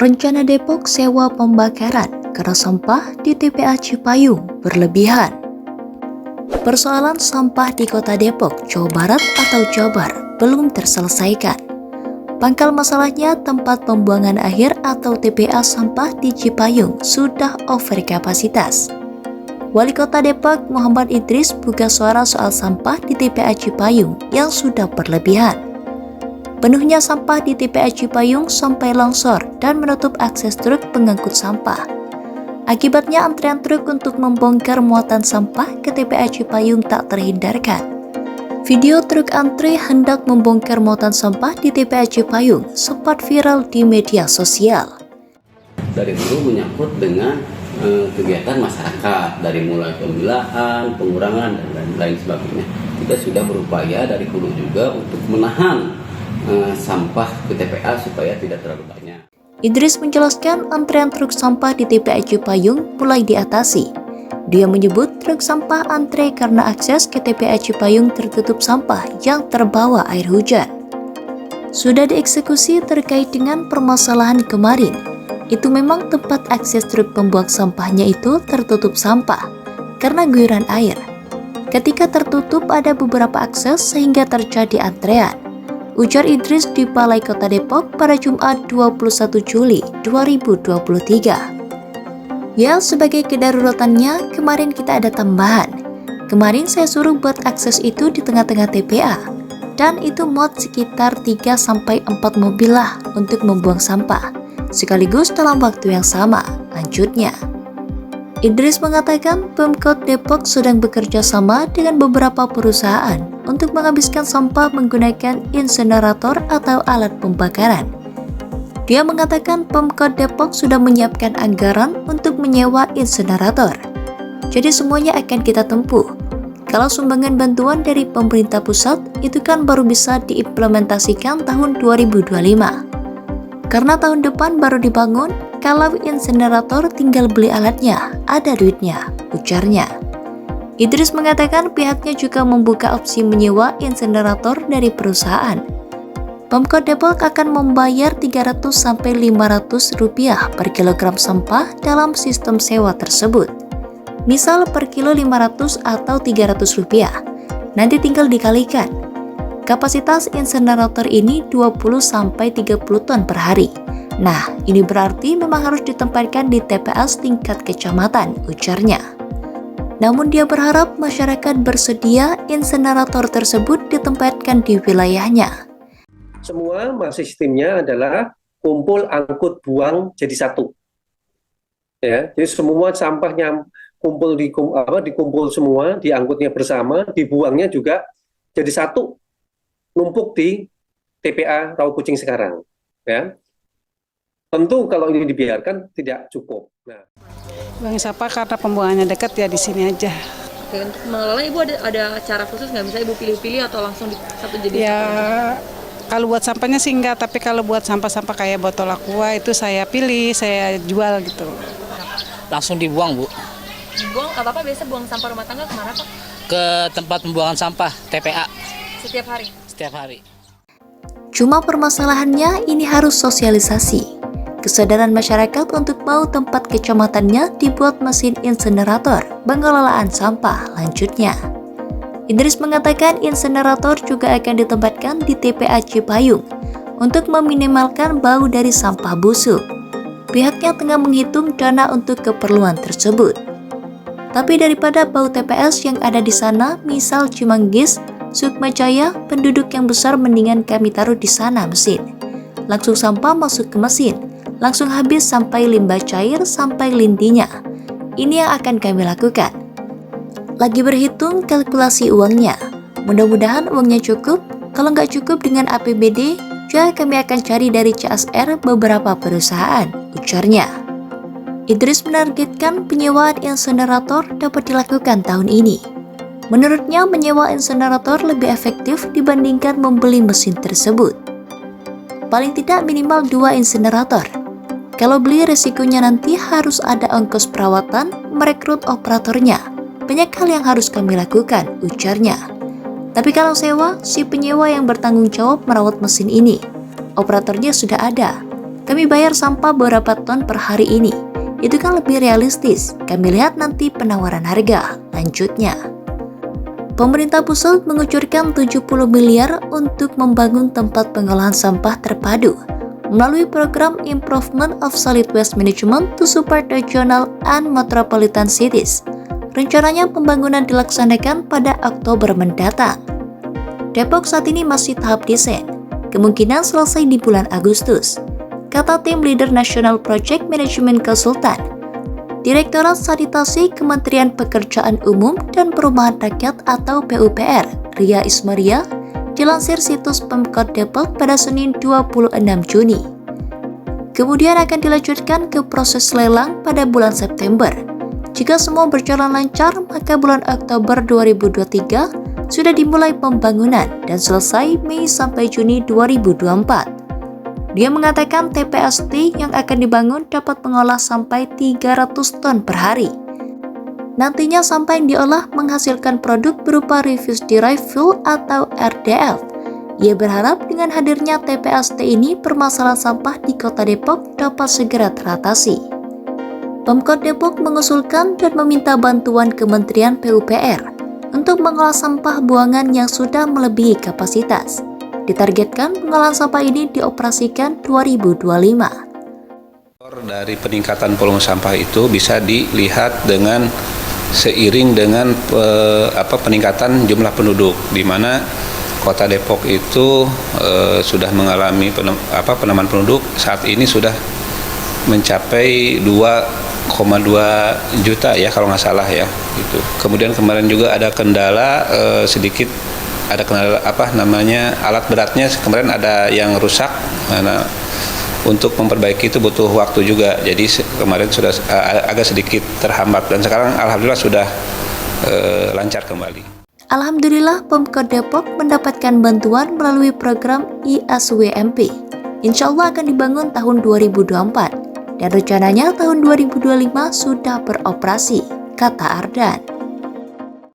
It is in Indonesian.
Rencana Depok sewa pembakaran karena sampah di TPA Cipayung berlebihan. Persoalan sampah di Kota Depok, Jawa Barat atau Jabar belum terselesaikan. Pangkal masalahnya tempat pembuangan akhir atau TPA sampah di Cipayung sudah over kapasitas. Wali Kota Depok Muhammad Idris buka suara soal sampah di TPA Cipayung yang sudah berlebihan. Penuhnya sampah di TPA Cipayung sampai longsor dan menutup akses truk pengangkut sampah. Akibatnya antrean truk untuk membongkar muatan sampah ke TPA Cipayung tak terhindarkan. Video truk antre hendak membongkar muatan sampah di TPA Cipayung sempat viral di media sosial. Dari dulu menyangkut dengan kegiatan masyarakat, dari mulai pemilahan, pengurangan, dan lain sebagainya. Kita sudah berupaya dari hulu juga untuk menahan sampah ke TPA supaya tidak terlalu banyak. Idris menjelaskan antrean truk sampah di TPA Cipayung mulai diatasi. Dia menyebut truk sampah antre karena akses ke TPA Cipayung tertutup sampah yang terbawa air hujan. Sudah dieksekusi terkait dengan permasalahan kemarin. Itu memang tempat akses truk pembuang sampahnya itu tertutup sampah karena guyuran air. Ketika tertutup ada beberapa akses sehingga terjadi antrean, ujar Idris di Balai Kota Depok pada Jumat 21 Juli 2023. Ya, sebagai kedaruratannya, kemarin kita ada tambahan. Kemarin saya suruh buat akses itu di tengah-tengah TPA. Dan itu muat sekitar 3-4 mobil lah untuk membuang sampah. Sekaligus dalam waktu yang sama, lanjutnya. Idris mengatakan Pemkot Depok sedang bekerja sama dengan beberapa perusahaan untuk menghabiskan sampah menggunakan insenerator atau alat pembakaran. Dia mengatakan Pemkot Depok sudah menyiapkan anggaran untuk menyewa insenerator. Jadi semuanya akan kita tempuh. Kalau sumbangan bantuan dari pemerintah pusat itu kan baru bisa diimplementasikan tahun 2025. Karena tahun depan baru dibangun, kalau insenerator tinggal beli alatnya, ada duitnya, ujarnya. Idris mengatakan pihaknya juga membuka opsi menyewa insenerator dari perusahaan. Pemkot Depok akan membayar Rp300-500 per kilogram sampah dalam sistem sewa tersebut. Misal per kilo Rp500 atau Rp300, nanti tinggal dikalikan. Kapasitas insenerator ini 20-30 ton per hari. Nah, ini berarti memang harus ditempatkan di TPS tingkat kecamatan, ujarnya. Namun dia berharap masyarakat bersedia insenerator tersebut ditempatkan di wilayahnya. Semua sistemnya adalah kumpul, angkut, buang jadi satu. Ya, jadi semua sampahnya dikumpul semua, diangkutnya bersama, dibuangnya juga jadi satu, numpuk di TPA Rawakucing sekarang. Ya. Tentu kalau ini dibiarkan tidak cukup. Nah. Buang sampah karena pembuangannya dekat ya di sini aja. Oke, untuk mengelola Ibu ada cara khusus nggak? Bisa Ibu pilih-pilih atau langsung satu jadi ya, satu? Kalau buat sampahnya sih enggak, tapi kalau buat sampah-sampah kayak botol aqua itu saya pilih, saya jual gitu. Langsung dibuang, Bu. Dibuang apa biasa buang sampah rumah tangga kemana Pak? Ke tempat pembuangan sampah, TPA. Setiap hari? Setiap hari. Cuma permasalahannya ini harus sosialisasi. Kesadaran masyarakat untuk mau tempat kecamatannya dibuat mesin insenerator pengelolaan sampah, lanjutnya. Idris mengatakan insenerator juga akan ditempatkan di TPA Cipayung untuk meminimalkan bau dari sampah busuk. Pihaknya tengah menghitung dana untuk keperluan tersebut. Tapi daripada bau TPS yang ada di sana, misal Cimanggis, Sukmajaya, penduduk yang besar mendingan kami taruh di sana mesin. Langsung sampah masuk ke mesin, langsung habis sampai limbah cair sampai lindinya. Ini yang akan kami lakukan. Lagi berhitung kalkulasi uangnya. Mudah-mudahan uangnya cukup. Kalau nggak cukup dengan APBD, ya kami akan cari dari CSR beberapa perusahaan, ujarnya. Idris menargetkan penyewaan insenerator dapat dilakukan tahun ini. Menurutnya menyewa insenerator lebih efektif dibandingkan membeli mesin tersebut. Paling tidak minimal 2 insenerator. Kalau beli resikonya nanti harus ada ongkos perawatan, merekrut operatornya. Banyak hal yang harus kami lakukan, ujarnya. Tapi kalau sewa, si penyewa yang bertanggung jawab merawat mesin ini. Operatornya sudah ada. Kami bayar sampah beberapa ton per hari ini. Itu kan lebih realistis. Kami lihat nanti penawaran harga. Lanjutnya. Pemerintah pusat mengucurkan 70 miliar untuk membangun tempat pengolahan sampah terpadu melalui program Improvement of Solid Waste Management to support regional and metropolitan cities. Rencananya pembangunan dilaksanakan pada Oktober mendatang. Depok saat ini masih tahap desain, kemungkinan selesai di bulan Agustus, kata tim leader National Project Management Consultant, Direktorat Sanitasi Kementerian Pekerjaan Umum dan Perumahan Rakyat atau PUPR, Ria Ismaria, dilansir situs Pemkot Depok pada Senin 26 Juni. Kemudian akan dilanjutkan ke proses lelang pada bulan September. Jika semua berjalan lancar, maka bulan Oktober 2023 sudah dimulai pembangunan dan selesai Mei sampai Juni 2024. Dia mengatakan TPST yang akan dibangun dapat mengolah sampai 300 ton per hari. Nantinya sampah yang diolah menghasilkan produk berupa Refuse Derived Fuel atau RDF. Ia berharap dengan hadirnya TPST ini permasalahan sampah di Kota Depok dapat segera teratasi. Pemkot Depok mengusulkan dan meminta bantuan Kementerian PUPR untuk mengolah sampah buangan yang sudah melebihi kapasitas. Ditargetkan pengolahan sampah ini dioperasikan 2025. Dari peningkatan volume sampah itu bisa dilihat dengan seiring dengan peningkatan jumlah penduduk, di mana Kota Depok itu sudah mengalami penambahan penduduk saat ini sudah mencapai 2,2 juta ya kalau nggak salah ya gitu. Kemudian kemarin juga ada kendala sedikit, ada kendala alat beratnya kemarin ada yang rusak. Nah, untuk memperbaiki itu butuh waktu juga. Jadi kemarin sudah agak sedikit terhambat dan sekarang alhamdulillah sudah lancar kembali. Alhamdulillah Pemkot Depok mendapatkan bantuan melalui program ISWMP. Insya Allah akan dibangun tahun 2024 dan rencananya tahun 2025 sudah beroperasi, kata Ardan.